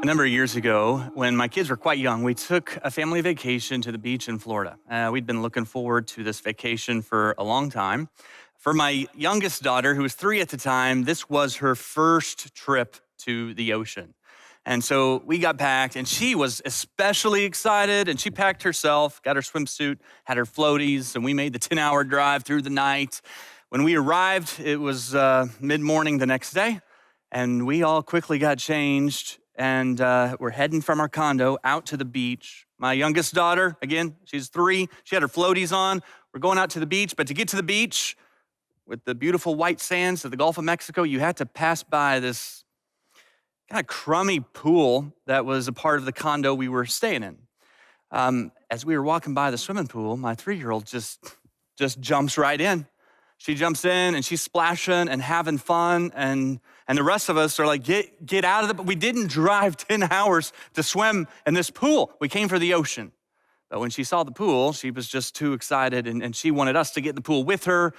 A number of years ago, when my kids were quite young, we took a family vacation to the beach in Florida. We'd been looking forward to this vacation for a long time. For my youngest daughter, who was 3 at the time, this was her first trip to the ocean. And so we got packed, and she was especially excited, and she packed herself, got her swimsuit, had her floaties, and we made the 10-hour drive through the night. When we arrived, it was mid-morning the next day, and we all quickly got changed, and we're heading from our condo out to the beach. My youngest daughter, again, she's 3, she had her floaties on. We're going out to the beach, but to get to the beach, with the beautiful white sands of the Gulf of Mexico, you had to pass by this kind of crummy pool that was a part of the condo we were staying in. As we were walking by the swimming pool, my 3-year-old just jumps right in. She jumps in and she's splashing and having fun, and the rest of us are like, get out of the, but we didn't drive 10 hours to swim in this pool. We came for the ocean. But when she saw the pool, she was just too excited, and she wanted us to get in the pool with her,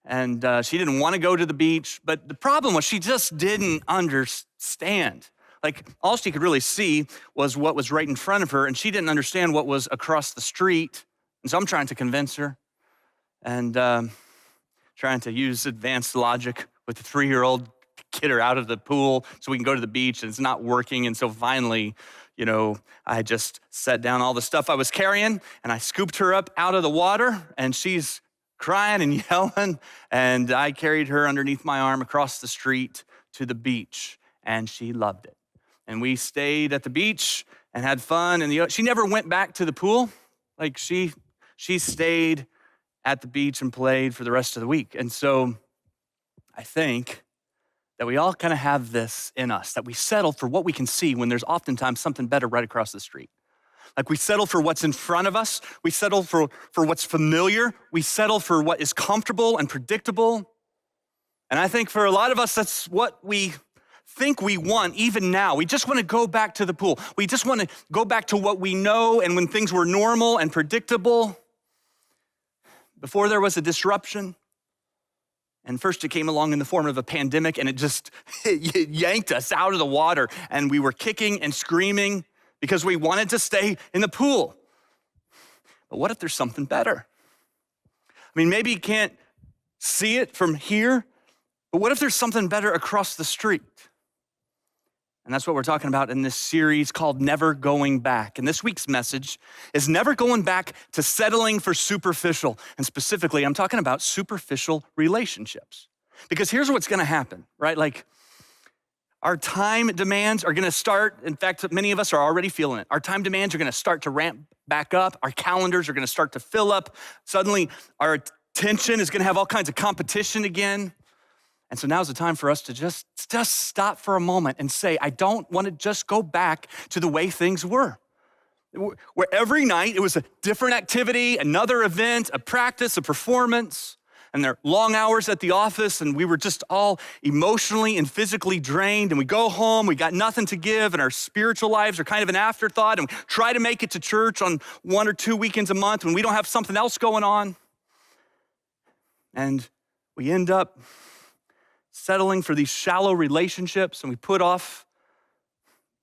and she didn't want to go to the beach. But the problem was she just didn't understand. Like, all she could really see was what was right in front of her, and she didn't understand what was across the street. And so I'm trying to convince her, and trying to use advanced logic with the 3-year-old to get her out of the pool so we can go to the beach, and it's not working. And so finally, I just set down all the stuff I was carrying, and I scooped her up out of the water, and she's crying and yelling, and I carried her underneath my arm across the street to the beach, and she loved it. And we stayed at the beach and had fun, and she never went back to the pool. Like, she stayed at the beach and played for the rest of the week. And so I think that we all kind of have this in us, that we settle for what we can see when there's oftentimes something better right across the street. Like, we settle for what's in front of us. We settle for what's familiar. We settle for what is comfortable and predictable. And I think for a lot of us, that's what we think we want even now. We just want to go back to the pool. We just want to go back to what we know and when things were normal and predictable. Before there was a disruption, and first it came along in the form of a pandemic, and it yanked us out of the water, and we were kicking and screaming because we wanted to stay in the pool. But what if there's something better? I mean, maybe you can't see it from here, but what if there's something better across the street? And that's what we're talking about in this series called Never Going Back. And this week's message is never going back to settling for superficial. And specifically, I'm talking about superficial relationships. Because here's what's gonna happen, right? Like, our time demands are gonna start, in fact, many of us are already feeling it. Our time demands are gonna start to ramp back up. Our calendars are gonna start to fill up. Suddenly, our attention is gonna have all kinds of competition again. And so now's the time for us to just stop for a moment and say, I don't want to just go back to the way things were. Where every night it was a different activity, another event, a practice, a performance, and there are long hours at the office, and we were just all emotionally and physically drained, and we go home, we got nothing to give, and our spiritual lives are kind of an afterthought, and we try to make it to church on 1 or 2 weekends a month when we don't have something else going on. And we end up settling for these shallow relationships, and we put off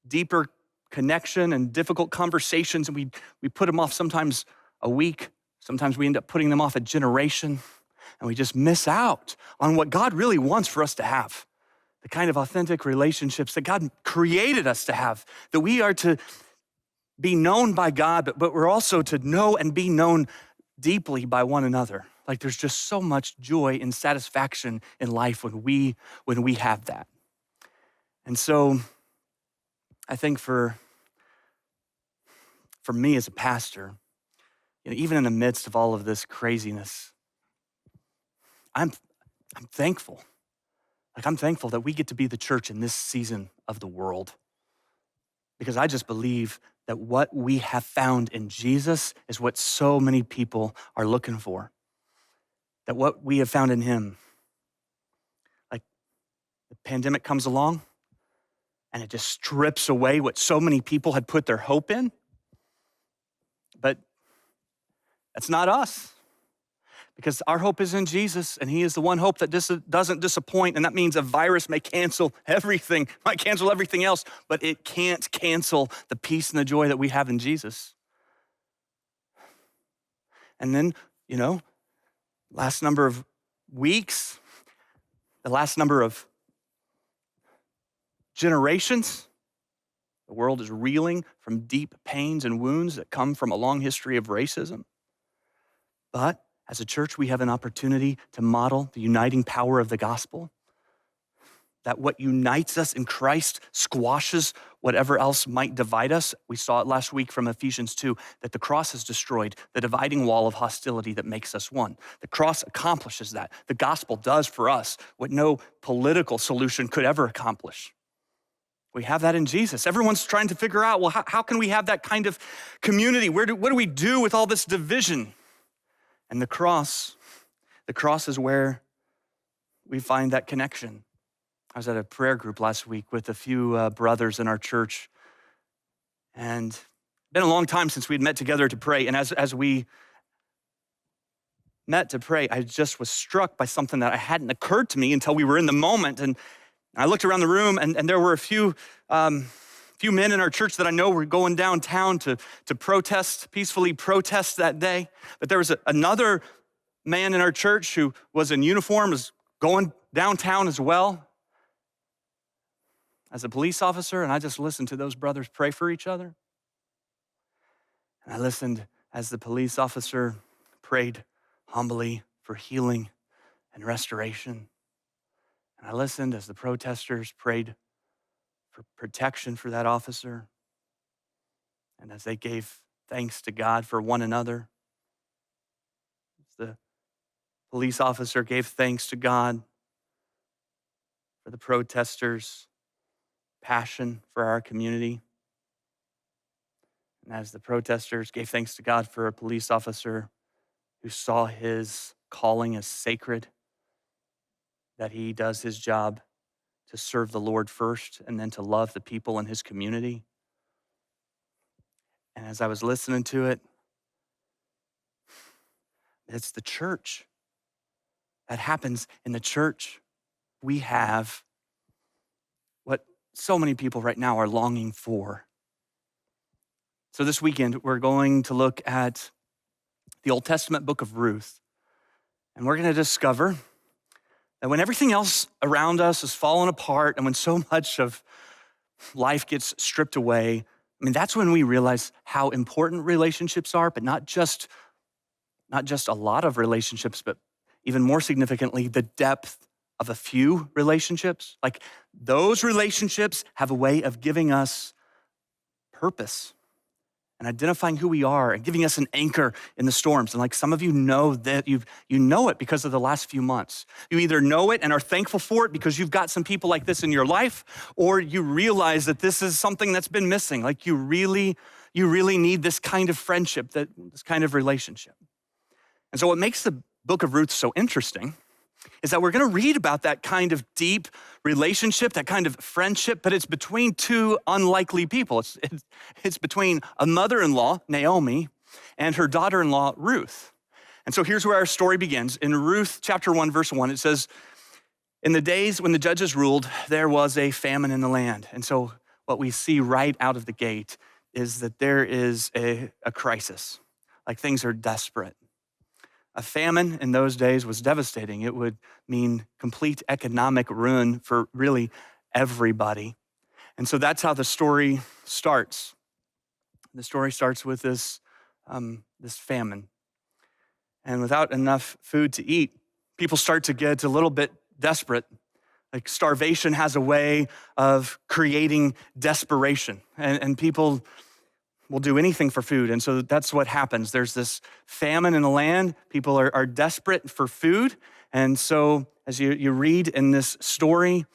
deeper connection and difficult conversations, and we put them off sometimes a week. Sometimes we end up putting them off a generation, and we just miss out on what God really wants for us to have, the kind of authentic relationships that God created us to have, that we are to be known by God, but we're also to know and be known deeply by one another. Like, there's just so much joy and satisfaction in life when we have that. And so I think for me as a pastor, even in the midst of all of this craziness, I'm thankful. Like, I'm thankful that we get to be the church in this season of the world, because I just believe that what we have found in Jesus is what so many people are looking for. That what we have found in him, like, the pandemic comes along and it just strips away what so many people had put their hope in. But that's not us. because our hope is in Jesus, and he is the one hope that doesn't disappoint. And that means a virus may cancel everything, might cancel everything else, but it can't cancel the peace and the joy that we have in Jesus. And then, last number of weeks, the last number of generations, the world is reeling from deep pains and wounds that come from a long history of racism. But as a church, we have an opportunity to model the uniting power of the gospel, that what unites us in Christ squashes whatever else might divide us. We saw it last week from Ephesians 2, that the cross has destroyed the dividing wall of hostility that makes us one. The cross accomplishes that. The gospel does for us what no political solution could ever accomplish. We have that in Jesus. Everyone's trying to figure out, well, how can we have that kind of community? What do we do with all this division? And the cross is where we find that connection. I was at a prayer group last week with a few brothers in our church, and it's been a long time since we'd met together to pray. And as we met to pray, I just was struck by something that hadn't occurred to me until we were in the moment. And I looked around the room, and there were a few men in our church that I know were going downtown to protest, peacefully protest that day. But there was another man in our church who was in uniform, was going downtown as well as a police officer, and I just listened to those brothers pray for each other. And I listened as the police officer prayed humbly for healing and restoration. And I listened as the protesters prayed for protection for that officer, and as they gave thanks to God for one another. As the police officer gave thanks to God for the protesters' passion for our community, and as the protesters gave thanks to God for a police officer who saw his calling as sacred, that he does his job to serve the Lord first and then to love the people in his community. And as I was listening to it, it's the church. That happens in the church. We have what so many people right now are longing for. So this weekend, we're going to look at the Old Testament book of Ruth, and we're going to discover that when everything else around us is falling apart and when so much of life gets stripped away, that's when we realize how important relationships are, but not just a lot of relationships, but even more significantly, the depth of a few relationships. Like those relationships have a way of giving us purpose and identifying who we are and giving us an anchor in the storms. And like some of you know that you know it because of the last few months. You either know it and are thankful for it because you've got some people like this in your life, or you realize that this is something that's been missing. Like you really need this kind of friendship, this kind of relationship. And so what makes the book of Ruth so interesting is that we're going to read about that kind of deep relationship, that kind of friendship, but it's between two unlikely people. It's between a mother-in-law, Naomi, and her daughter-in-law, Ruth. And so here's where our story begins. In Ruth chapter 1, verse 1, it says, "In the days when the judges ruled, there was a famine in the land." And so what we see right out of the gate is that there is a crisis. Like things are desperate. A famine in those days was devastating. It would mean complete economic ruin for really everybody. And so that's how the story starts. The story starts with this famine. And without enough food to eat, people start to get a little bit desperate. Like starvation has a way of creating desperation. And people will do anything for food. And so that's what happens. There's this famine in the land. People are desperate for food. And so as you read in this story,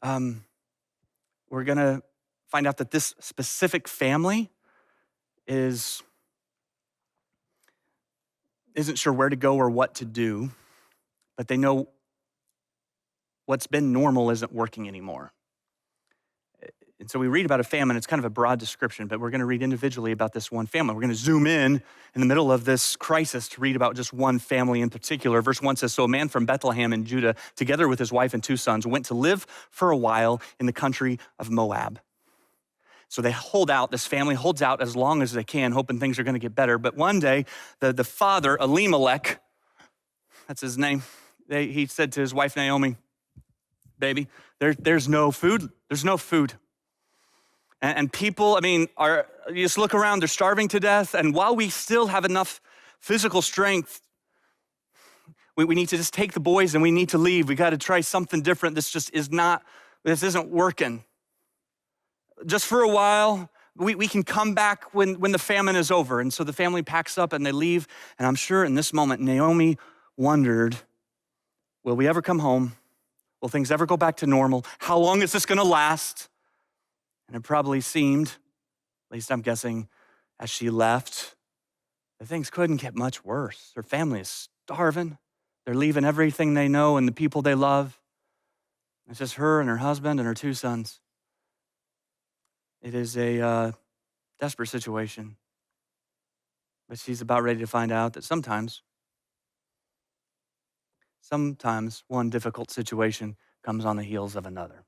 we're going to find out that this specific family isn't sure where to go or what to do, but they know what's been normal isn't working anymore. And so we read about a famine. It's kind of a broad description, but we're going to read individually about this one family. We're going to zoom in the middle of this crisis to read about just one family in particular. Verse 1 says, "So a man from Bethlehem in Judah, together with his wife and 2 sons, went to live for a while in the country of Moab." So they hold out, this family holds out as long as they can, hoping things are going to get better. But one day, the father, Elimelech, that's his name, he said to his wife, Naomi, "Baby, there's no food. There's no food." And people, you just look around, they're starving to death. And while we still have enough physical strength, we need to just take the boys and we need to leave. We got to try something different. This isn't working. Just for a while, we can come back when the famine is over. And so the family packs up and they leave. And I'm sure in this moment, Naomi wondered, will we ever come home? Will things ever go back to normal? How long is this going to last? And it probably seemed, at least I'm guessing, as she left, that things couldn't get much worse. Her family is starving. They're leaving everything they know and the people they love. It's just her and her husband and her 2 sons. It is a desperate situation. But she's about ready to find out that sometimes one difficult situation comes on the heels of another.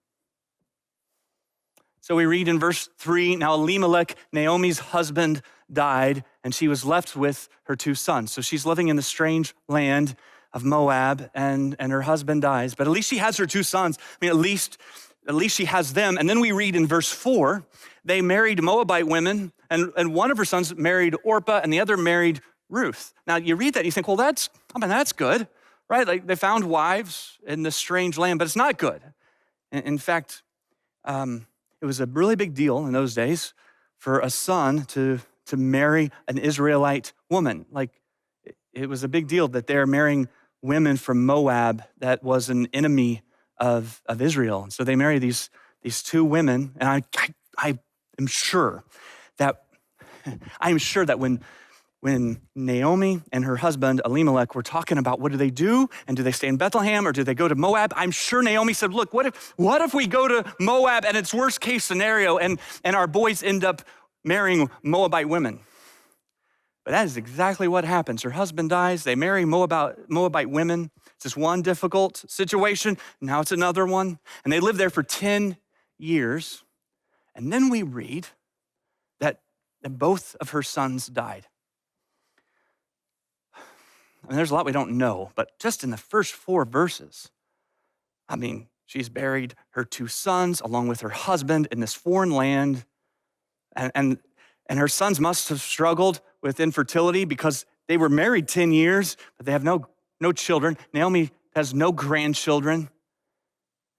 So we read in verse 3, "Now Elimelech, Naomi's husband, died, and she was left with her 2 sons." So she's living in the strange land of Moab, and her husband dies. But at least she has her 2 sons. At least she has them. And then we read in verse 4, they married Moabite women, and one of her sons married Orpah, and the other married Ruth. Now you read that and you think, well, that's good, right? Like they found wives in this strange land, but it's not good. In fact, it was a really big deal in those days for a son to marry an Israelite woman. Like it was a big deal that they're marrying women from Moab that was an enemy of Israel. And so they marry these 2 women. And I am sure that when Naomi and her husband Elimelech were talking about what do they do, and do they stay in Bethlehem or do they go to Moab, I'm sure Naomi said, look, what if we go to Moab and it's worst case scenario and our boys end up marrying Moabite women? But that is exactly what happens. Her husband dies, they marry Moabite women. It's just one difficult situation, now it's another one. And they live there for 10 years. And then we read that both of her sons died. There's a lot we don't know, but just in the first 4 verses, she's buried her 2 sons along with her husband in this foreign land. And her sons must have struggled with infertility because they were married 10 years, but they have no children. Naomi has no grandchildren.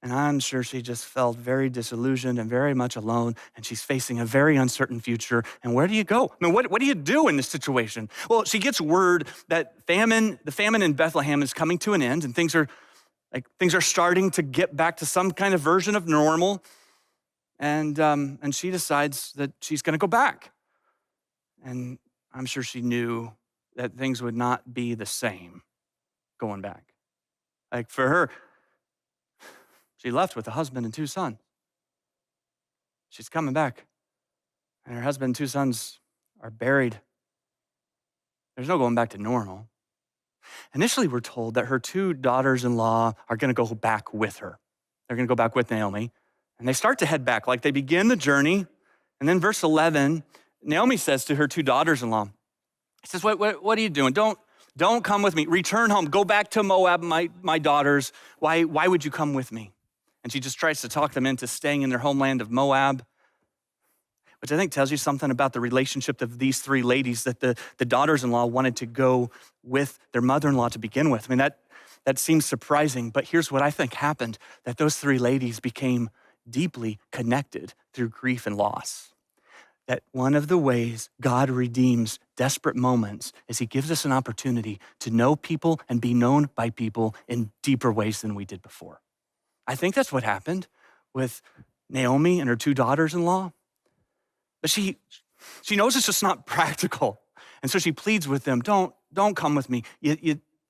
And I'm sure she just felt very disillusioned and very much alone, and she's facing a very uncertain future. And where do you go? What do you do in this situation? Well, she gets word that the famine in Bethlehem is coming to an end, and things are starting to get back to some kind of version of normal. And she decides that she's going to go back. And I'm sure she knew that things would not be the same going back. Like for her, she left with a husband and 2 sons. She's coming back, and her husband and 2 sons are buried. There's no going back to normal. Initially, we're told that her 2 daughters-in-law are going to go back with her. They're going to go back with Naomi, and they start to head back. Like they begin the journey, and then verse 11, Naomi says to her 2 daughters-in-law, she says, what are you doing? Don't come with me. Return home. Go back to Moab, my daughters. Why would you come with me? And she just tries to talk them into staying in their homeland of Moab, which I think tells you something about the relationship of these 3 ladies, that the daughters-in-law wanted to go with their mother-in-law to begin with. That seems surprising, but here's what I think happened, that those 3 ladies became deeply connected through grief and loss. That one of the ways God redeems desperate moments is he gives us an opportunity to know people and be known by people in deeper ways than we did before. I think that's what happened with Naomi and her 2 daughters-in-law. But she knows it's just not practical. And so she pleads with them, don't come with me.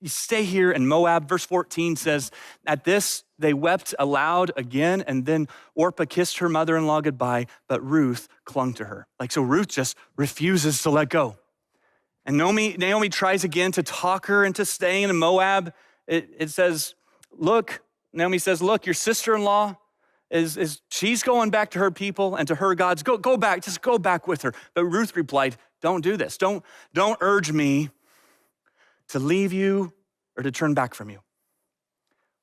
You stay here in Moab. Verse 14 says, at this, they wept aloud again, and then Orpah kissed her mother-in-law goodbye, but Ruth clung to her. So Ruth just refuses to let go. And Naomi tries again to talk her into staying in Moab. It says, Naomi says, look, your sister-in-law she's going back to her people and to her gods. Go back, just go back with her. But Ruth replied, don't do this. Don't urge me to leave you or to turn back from you.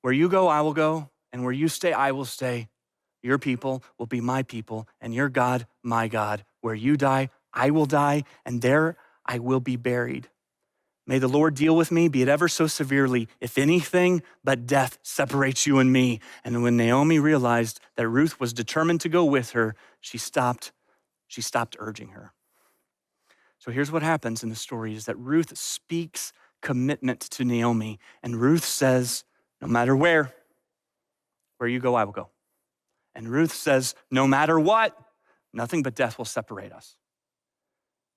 Where you go, I will go, and where you stay, I will stay. Your people will be my people, and your God, my God. Where you die, I will die, and there I will be buried. May the Lord deal with me, be it ever so severely, if anything but death separates you and me. And when Naomi realized that Ruth was determined to go with her, she stopped urging her. So here's what happens in the story is that Ruth speaks commitment to Naomi, and Ruth says, no matter where you go, I will go. And Ruth says, no matter what, nothing but death will separate us.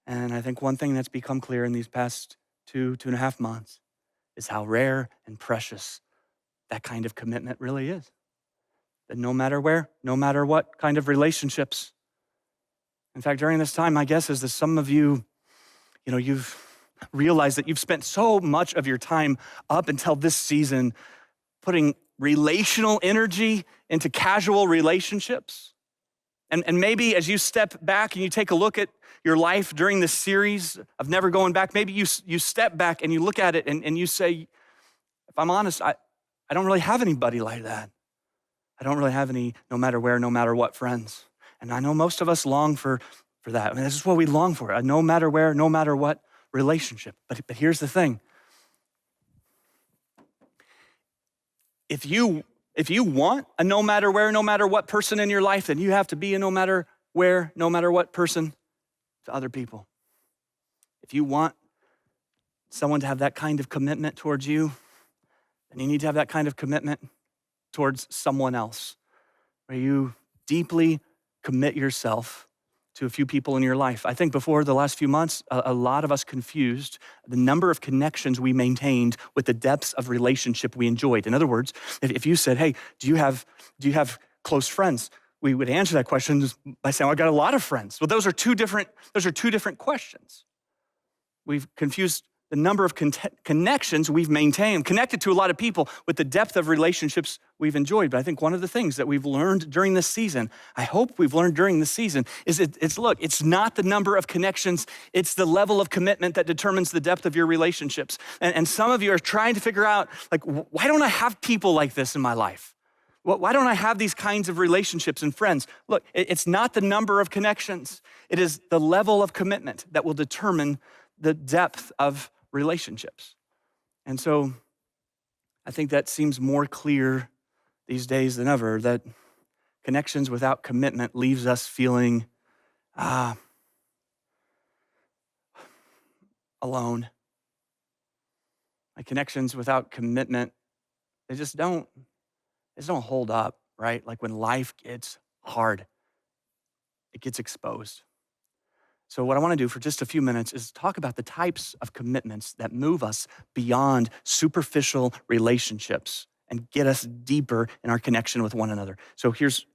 And I think one thing that's become clear in these past 2.5 months is how rare and precious that kind of commitment really is. That no matter where, no matter what kind of relationships. In fact, during this time, my guess is that some of you, you've realized that you've spent so much of your time up until this season putting relational energy into casual relationships. And maybe as you step back and you take a look at your life during this series of never going back, maybe you step back and you look at it and you say, if I'm honest, I don't really have anybody like that. I don't really have any no matter where, no matter what friends. And I know most of us long for that. I mean, this is what we long for, a no matter where, no matter what relationship. But here's the thing. If you want a no matter where, no matter what person in your life, then you have to be a no matter where, no matter what person to other people. If you want someone to have that kind of commitment towards you, then you need to have that kind of commitment towards someone else, where you deeply commit yourself to a few people in your life. I think before the last few months, a lot of us confused the number of connections we maintained with the depths of relationship we enjoyed. In other words, if you said, hey, do you have close friends? We would answer that question by saying, well, I got a lot of friends. Well, those are two different questions. We've confused the number of connections we've maintained, connected to a lot of people with the depth of relationships we've enjoyed. But I think one of the things that we've learned during this season, I hope we've learned during this season, is it's not the number of connections, it's the level of commitment that determines the depth of your relationships. And some of you are trying to figure out, why don't I have people like this in my life? Why don't I have these kinds of relationships and friends? Look, it's not the number of connections. It is the level of commitment that will determine the depth of relationships. And so I think that seems more clear these days than ever, that connections without commitment leaves us feeling alone. Connections without commitment, they just don't hold up, right? Like when life gets hard, it gets exposed. So what I want to do for just a few minutes is talk about the types of commitments that move us beyond superficial relationships and get us deeper in our connection with one another. So here's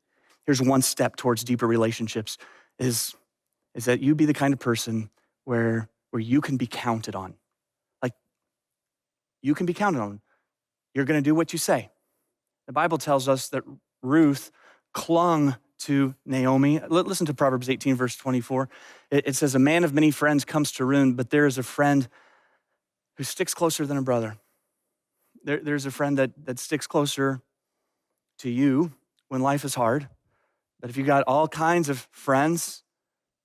one step towards deeper relationships is that you be the kind of person where you can be counted on. Like, you can be counted on. You're going to do what you say. The Bible tells us that Ruth clung to Naomi. Listen to Proverbs 18, verse 24. It says, a man of many friends comes to ruin, but there is a friend who sticks closer than a brother. There's a friend that sticks closer to you when life is hard. But if you got all kinds of friends,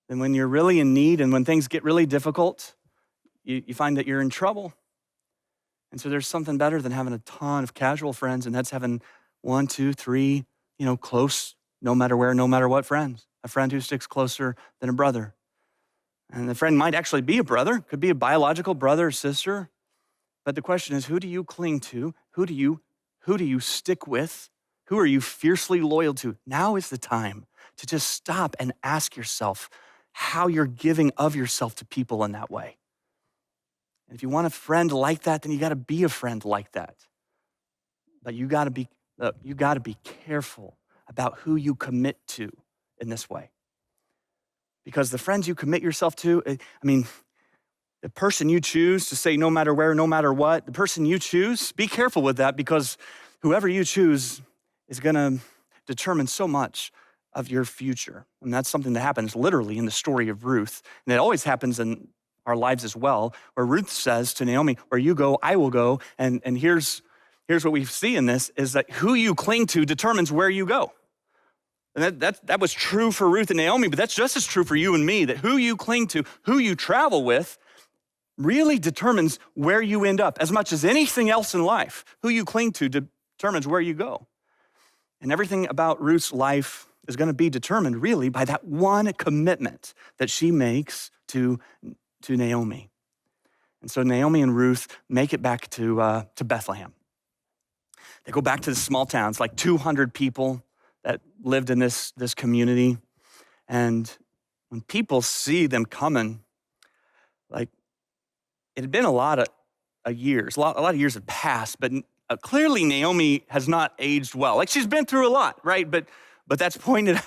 then when you're really in need and when things get really difficult, you find that you're in trouble. And so there's something better than having a ton of casual friends, and that's having 1, 2, 3, close, no matter where, no matter what friends. A friend who sticks closer than a brother. And the friend might actually be a brother, could be a biological brother or sister. But the question is, who do you cling to? Who do you stick with? Who are you fiercely loyal to? Now is the time to just stop and ask yourself how you're giving of yourself to people in that way. And if you want a friend like that, then you got to be a friend like that. But you got to be careful about who you commit to in this way. Because the friends you commit yourself to, the person you choose to say no matter where, no matter what, the person you choose, be careful with that, because whoever you choose is going to determine so much of your future. And that's something that happens literally in the story of Ruth. And it always happens in our lives as well, where Ruth says to Naomi, where you go, I will go. And here's what we see in this, is that who you cling to determines where you go. And that was true for Ruth and Naomi, but that's just as true for you and me, that who you cling to, who you travel with, really determines where you end up. As much as anything else in life, who you cling to determines where you go. And everything about Ruth's life is going to be determined really by that one commitment that she makes to Naomi. And so Naomi and Ruth make it back to Bethlehem. They go back to the small town. It's like 200 people that lived in this community. And when people see them coming, like, it had been a lot of years. A lot of years had passed, but clearly Naomi has not aged well. Like, she's been through a lot, right? But that's pointed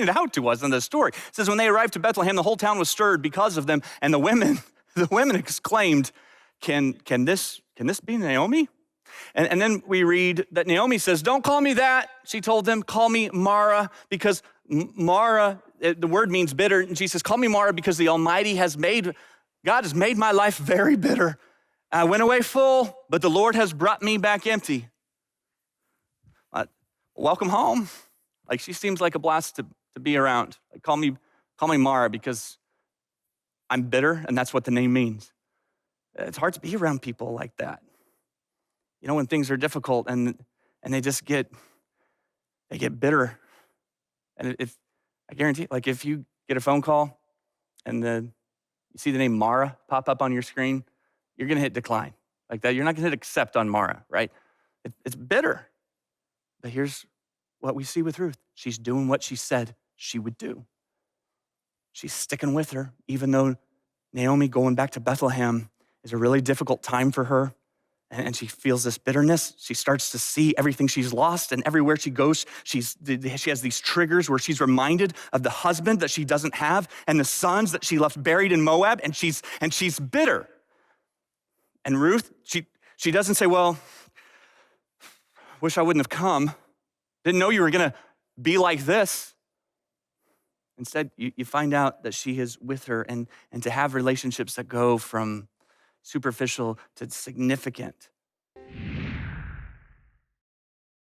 out to us in the story. It says when they arrived to Bethlehem, the whole town was stirred because of them, and the women exclaimed, "Can this be Naomi?" And then we read that Naomi says, "Don't call me that." She told them, "Call me Mara," because Mara, the word means bitter. And she says, "Call me Mara because the Almighty God has made my life very bitter. I went away full, but the Lord has brought me back empty." Welcome home. Like, she seems like a blast to be around. Like, call me Mara because I'm bitter, and that's what the name means. It's hard to be around people like that. You know, when things are difficult and they just get bitter. And I guarantee, like, if you get a phone call and you see the name Mara pop up on your screen, you're gonna hit decline like that. You're not gonna hit accept on Mara, right? It's bitter. But here's what we see with Ruth. She's doing what she said she would do. She's sticking with her, even though Naomi going back to Bethlehem is a really difficult time for her. And she feels this bitterness. She starts to see everything she's lost, and everywhere she goes, she has these triggers where she's reminded of the husband that she doesn't have and the sons that she left buried in Moab, and she's bitter. And Ruth, she doesn't say, "Well, wish I wouldn't have come. Didn't know you were gonna be like this." Instead, you find out that she is with her, and to have relationships that go from superficial to significant